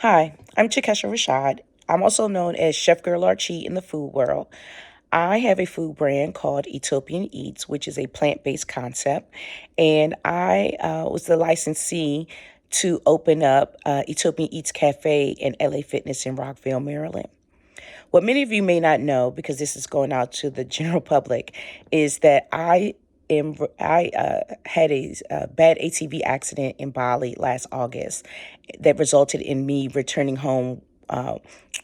Hi, I'm Chikesha Rashad. I'm also known as Chef Girl Archie in the food world. I have a food brand called Eatopian Eats, which is a plant-based concept, and I was the licensee to open up Eatopian Eats Cafe and LA Fitness in Rockville, Maryland. What many of you may not know, because this is going out to the general public, is that I had a bad ATV accident in Bali last August that resulted in me returning home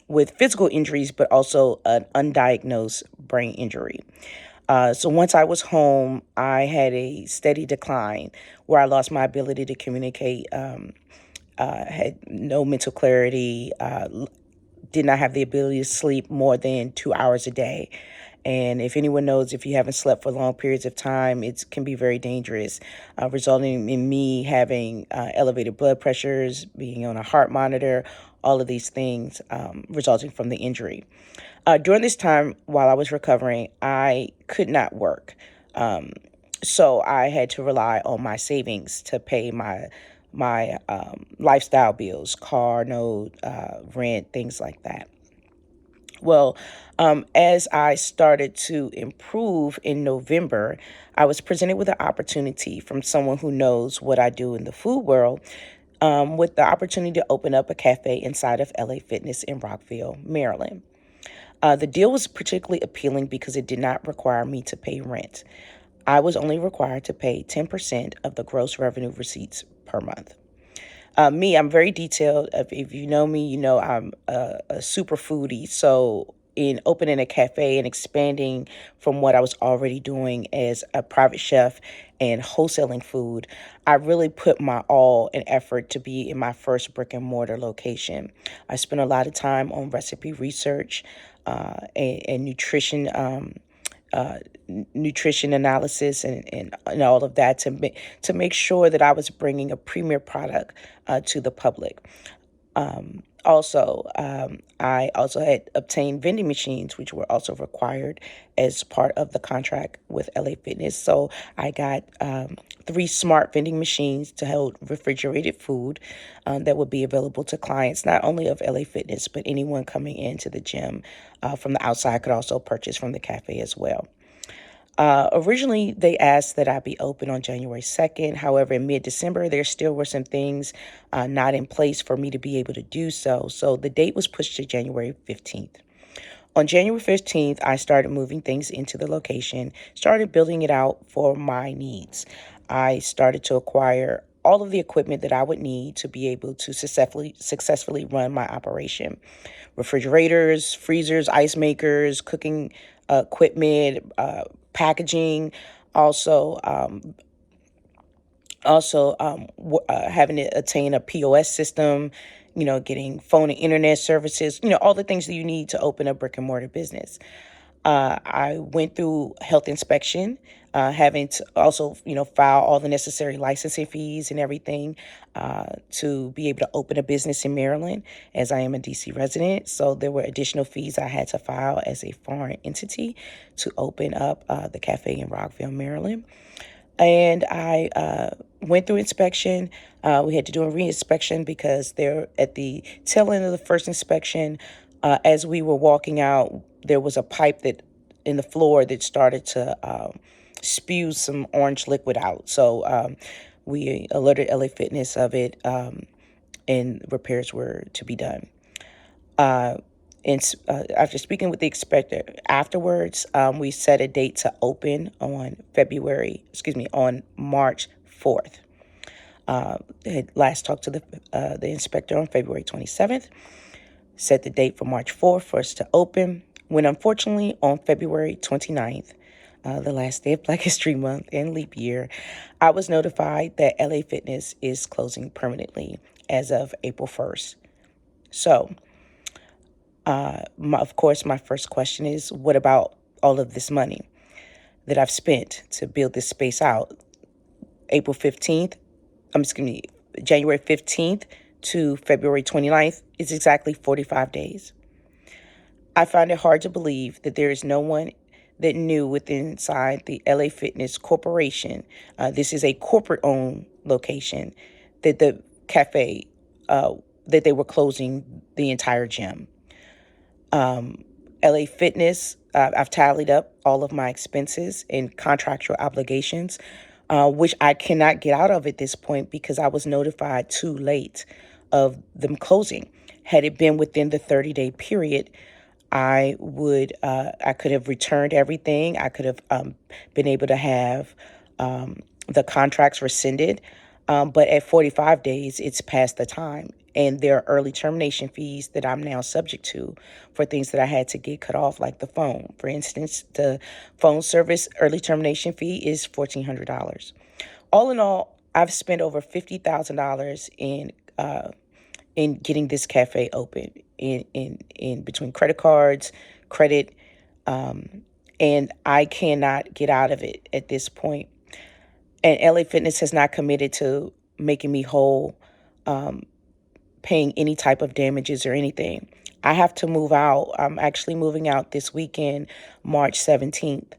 with physical injuries, but also an undiagnosed brain injury. So once I was home, I had a steady decline where I lost my ability to communicate, had no mental clarity, did not have the ability to sleep more than 2 hours a day. And if anyone knows, if you haven't slept for long periods of time, it can be very dangerous, resulting in me having elevated blood pressures, being on a heart monitor, all of these things resulting from the injury. During this time, while I was recovering, I could not work. So I had to rely on my savings to pay my lifestyle bills, car note, rent, things like that. Well, as I started to improve in November, I was presented with an opportunity from someone who knows what I do in the food world, with the opportunity to open up a cafe inside of LA Fitness in Rockville, Maryland. The deal was particularly appealing because it did not require me to pay rent. I was only required to pay 10% of the gross revenue receipts per month. I'm very detailed. If you know me, you know I'm a super foodie. So, in opening a cafe and expanding from what I was already doing as a private chef and wholesaling food, I really put my all and effort to be in my first brick and mortar location. I spent a lot of time on recipe research and uh, nutrition analysis and all of that to make sure that I was bringing a premier product to the public. I also had obtained vending machines, which were also required as part of the contract with LA Fitness. So I got three smart vending machines to hold refrigerated food that would be available to clients, not only of LA Fitness, but anyone coming into the gym from the outside could also purchase from the cafe as well. Originally, they asked that I be open on January 2nd. However, in mid December, there still were some things not in place for me to be able to do so. So the date was pushed to January 15th. On January 15th, I started moving things into the location, started building it out for my needs. I started to acquire all of the equipment that I would need to be able to successfully run my operation. Refrigerators, freezers, ice makers, cooking equipment, packaging, also having to attain a POS system, getting phone and internet services, all the things that you need to open a brick and mortar business. I went through health inspection, having to also, file all the necessary licensing fees and everything to be able to open a business in Maryland, as I am a DC resident. So there were additional fees I had to file as a foreign entity to open up the cafe in Rockville, Maryland. And I went through inspection. We had to do a re-inspection because there, at the tail end of the first inspection, as we were walking out, there was a pipe that in the floor that started to spew some orange liquid out. So we alerted LA Fitness of it, and repairs were to be done. Uh, After speaking with the inspector afterwards, we set a date to open on March 4th. Had last talked to the inspector on February 27th, set the date for March 4th for us to open, when unfortunately on February 29th, the last day of Black History Month and leap year, I was notified that LA Fitness is closing permanently as of April 1st. So, of course, my first question is, what about all of this money that I've spent to build this space out? April 15th, January 15th to February 29th is exactly 45 days. I find it hard to believe that there is no one that knew within inside the LA Fitness Corporation, this is a corporate-owned location, that the cafe that they were closing the entire gym. LA Fitness, I've tallied up all of my expenses and contractual obligations, which I cannot get out of at this point because I was notified too late of them closing. Had it been within the 30-day period, I could have returned everything. I could have been able to have the contracts rescinded. But at 45 days, it's past the time. And there are early termination fees that I'm now subject to for things that I had to get cut off, like the phone. For instance, the phone service early termination fee is $1,400. All in all, I've spent over $50,000 in getting this cafe open in between credit cards, credit, and I cannot get out of it at this point. And LA Fitness has not committed to making me whole, paying any type of damages or anything. I have to move out. I'm actually moving out this weekend, March 17th.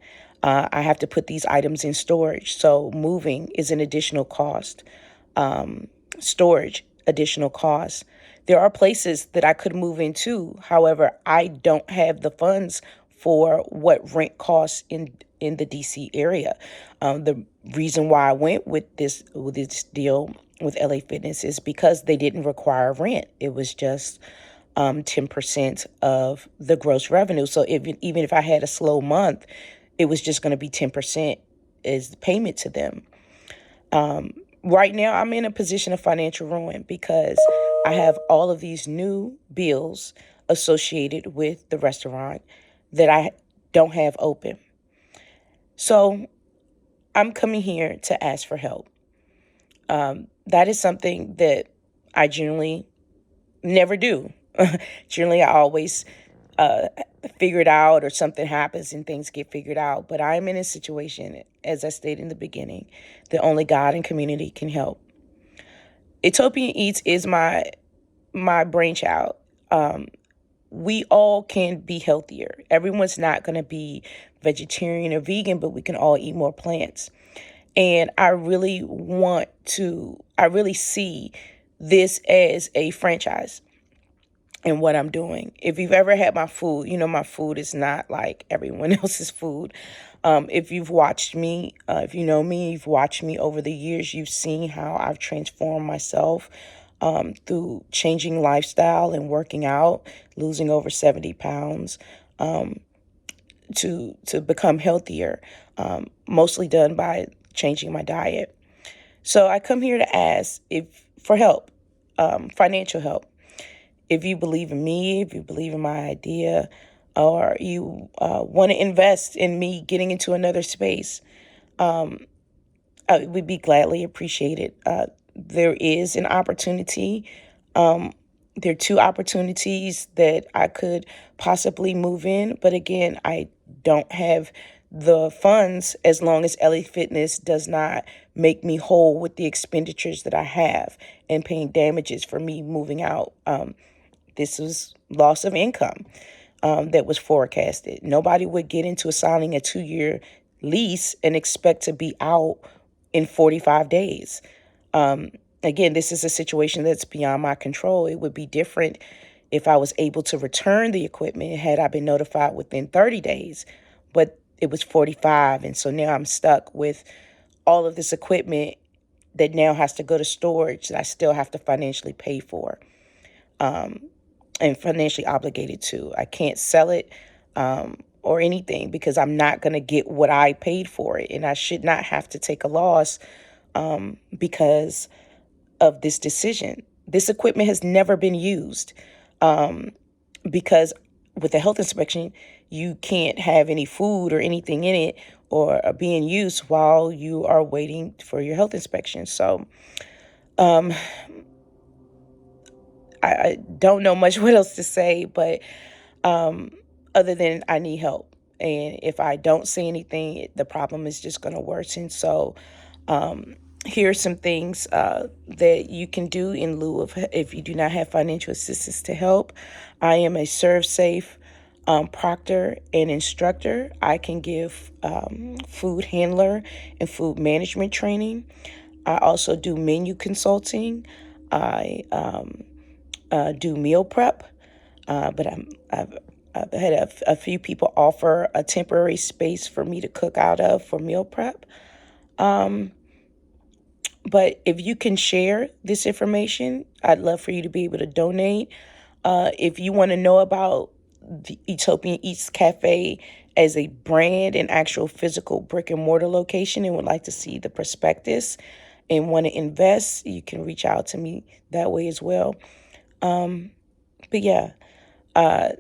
I have to put these items in storage. So moving is an additional cost. Storage, additional costs. There are places that I could move into. However, I don't have the funds for what rent costs in the DC area. The reason why I went with this deal with LA Fitness is because they didn't require rent. It was just 10% of the gross revenue. So even if I had a slow month, it was just going to be 10% as the payment to them. Right now, I'm in a position of financial ruin because I have all of these new bills associated with the restaurant that I don't have open. So I'm coming here to ask for help. That is something that I generally never do. Generally, I always figure it out, or something happens and things get figured out. But I'm in a situation, as I stated in the beginning, that only God and community can help. Eatopian Eats is my brainchild. We all can be healthier. Everyone's not going to be vegetarian or vegan, but we can all eat more plants. And I really see this as a franchise in what I'm doing. If you've ever had my food, you know my food is not like everyone else's food. If you've watched me, if you know me, you've watched me over the years, you've seen how I've transformed myself through changing lifestyle and working out, losing over 70 pounds to become healthier, mostly done by changing my diet. So I come here to ask for help, financial help. If you believe in me, if you believe in my idea, or you want to invest in me getting into another space, it would be gladly appreciated. There is an opportunity. There are two opportunities that I could possibly move in. But again, I don't have the funds as long as LA Fitness does not make me whole with the expenditures that I have and paying damages for me moving out. This was loss of income that was forecasted. Nobody would get into signing a 2-year lease and expect to be out in 45 days. Again, this is a situation that's beyond my control. It would be different if I was able to return the equipment had I been notified within 30 days. But it was 45, and so now I'm stuck with all of this equipment that now has to go to storage that I still have to financially pay for. And financially obligated to. I can't sell it or anything because I'm not going to get what I paid for it. And I should not have to take a loss because of this decision. This equipment has never been used because with the health inspection, you can't have any food or anything in it or being used while you are waiting for your health inspection. So I don't know much what else to say, but other than I need help. And if I don't see anything, the problem is just going to worsen. So here are some things that you can do in lieu of if you do not have financial assistance to help. I am a ServSafe proctor and instructor. I can give food handler and food management training. I also do menu consulting. I do meal prep, but I've had a few people offer a temporary space for me to cook out of for meal prep. But if you can share this information, I'd love for you to be able to donate. If you want to know about the Eatopian Eats Cafe as a brand and actual physical brick and mortar location and would like to see the prospectus and want to invest, you can reach out to me that way as well. But yeah, I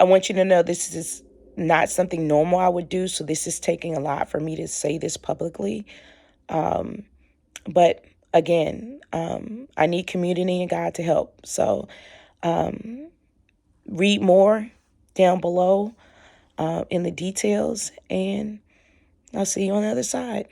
want you to know this is not something normal I would do. So this is taking a lot for me to say this publicly. But again, I need community and God to help. So read more down below in the details, and I'll see you on the other side.